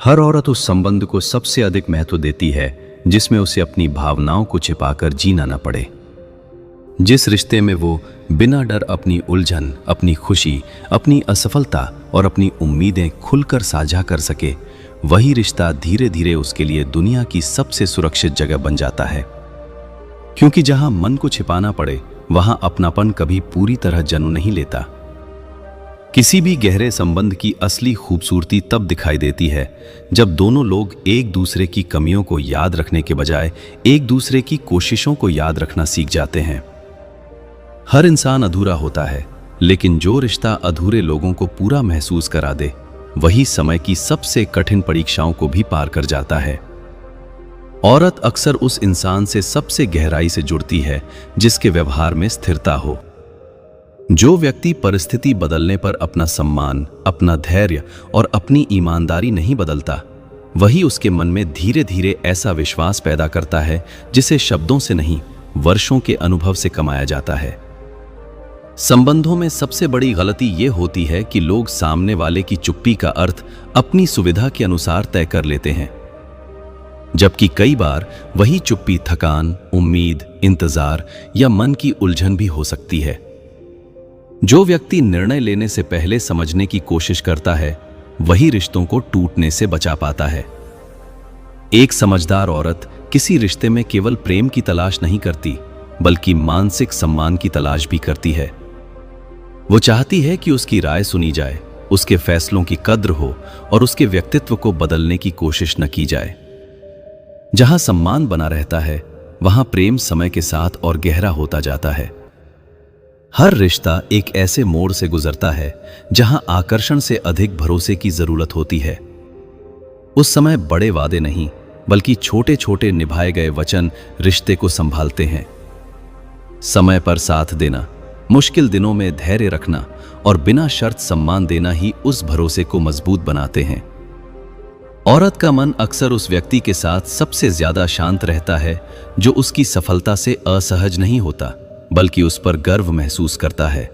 हर औरत उस संबंध को सबसे अधिक महत्व देती है जिसमें उसे अपनी भावनाओं को छिपाकर जीना न पड़े। जिस रिश्ते में वो बिना डर अपनी उलझन, अपनी खुशी, अपनी असफलता और अपनी उम्मीदें खुलकर साझा कर सके, वही रिश्ता धीरे धीरे उसके लिए दुनिया की सबसे सुरक्षित जगह बन जाता है। क्योंकि जहां मन को छिपाना पड़े वहां अपनापन कभी पूरी तरह जन्म नहीं लेता। किसी भी गहरे संबंध की असली खूबसूरती तब दिखाई देती है जब दोनों लोग एक दूसरे की कमियों को याद रखने के बजाय एक दूसरे की कोशिशों को याद रखना सीख जाते हैं। हर इंसान अधूरा होता है, लेकिन जो रिश्ता अधूरे लोगों को पूरा महसूस करा दे, वही समय की सबसे कठिन परीक्षाओं को भी पार कर जाता है। औरत अक्सर उस इंसान से सबसे गहराई से जुड़ती है जिसके व्यवहार में स्थिरता हो। जो व्यक्ति परिस्थिति बदलने पर अपना सम्मान, अपना धैर्य और अपनी ईमानदारी नहीं बदलता, वही उसके मन में धीरे धीरे ऐसा विश्वास पैदा करता है जिसे शब्दों से नहीं, वर्षों के अनुभव से कमाया जाता है। संबंधों में सबसे बड़ी गलती यह होती है कि लोग सामने वाले की चुप्पी का अर्थ अपनी सुविधा के अनुसार तय कर लेते हैं, जबकि कई बार वही चुप्पी थकान, उम्मीद, इंतजार या मन की उलझन भी हो सकती है। जो व्यक्ति निर्णय लेने से पहले समझने की कोशिश करता है, वही रिश्तों को टूटने से बचा पाता है। एक समझदार औरत किसी रिश्ते में केवल प्रेम की तलाश नहीं करती, बल्कि मानसिक सम्मान की तलाश भी करती है। वो चाहती है कि उसकी राय सुनी जाए, उसके फैसलों की कद्र हो और उसके व्यक्तित्व को बदलने की कोशिश न की जाए। जहां सम्मान बना रहता है, वहां प्रेम समय के साथ और गहरा होता जाता है। हर रिश्ता एक ऐसे मोड़ से गुजरता है जहां आकर्षण से अधिक भरोसे की जरूरत होती है। उस समय बड़े वादे नहीं, बल्कि छोटे छोटे निभाए गए वचन रिश्ते को संभालते हैं। समय पर साथ देना, मुश्किल दिनों में धैर्य रखना और बिना शर्त सम्मान देना ही उस भरोसे को मजबूत बनाते हैं। औरत का मन अक्सर उस व्यक्ति के साथ सबसे ज्यादा शांत रहता है जो उसकी सफलता से असहज नहीं होता, बल्कि उस पर गर्व महसूस करता है।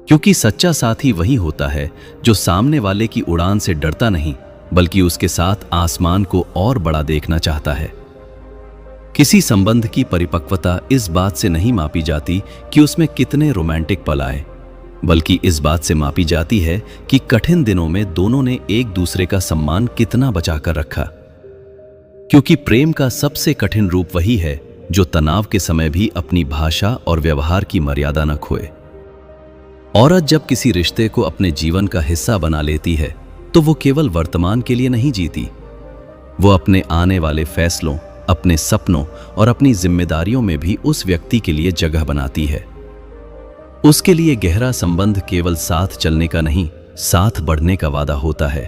क्योंकि सच्चा साथी वही होता है जो सामने वाले की उड़ान से डरता नहीं, बल्कि उसके साथ आसमान को और बड़ा देखना चाहता है। किसी संबंध की परिपक्वता इस बात से नहीं मापी जाती कि उसमें कितने रोमांटिक पल आए, बल्कि इस बात से मापी जाती है कि कठिन दिनों में दोनों ने एक दूसरे का सम्मान कितना बचाकर रखा। क्योंकि प्रेम का सबसे कठिन रूप वही है जो तनाव के समय भी अपनी भाषा और व्यवहार की मर्यादा न खोए। औरत जब किसी रिश्ते को अपने जीवन का हिस्सा बना लेती है, तो वो केवल वर्तमान के लिए नहीं जीती, वो अपने आने वाले फैसलों, अपने सपनों और अपनी जिम्मेदारियों में भी उस व्यक्ति के लिए जगह बनाती है। उसके लिए गहरा संबंध केवल साथ चलने का नहीं, साथ बढ़ने का वादा होता है।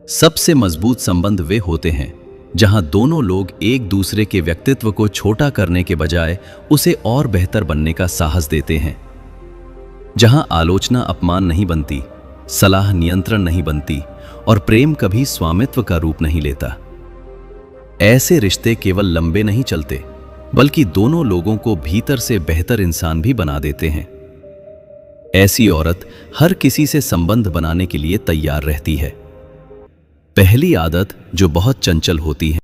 सबसे मजबूत संबंध वे होते हैं जहां दोनों लोग एक दूसरे के व्यक्तित्व को छोटा करने के बजाय उसे और बेहतर बनने का साहस देते हैं। जहां आलोचना अपमान नहीं बनती, सलाह नियंत्रण नहीं बनती और प्रेम कभी स्वामित्व का रूप नहीं लेता। ऐसे रिश्ते केवल लंबे नहीं चलते, बल्कि दोनों लोगों को भीतर से बेहतर इंसान भी बना देते हैं। ऐसी औरत हर किसी से संबंध बनाने के लिए तैयार रहती है। पहली आदत जो बहुत चंचल होती है,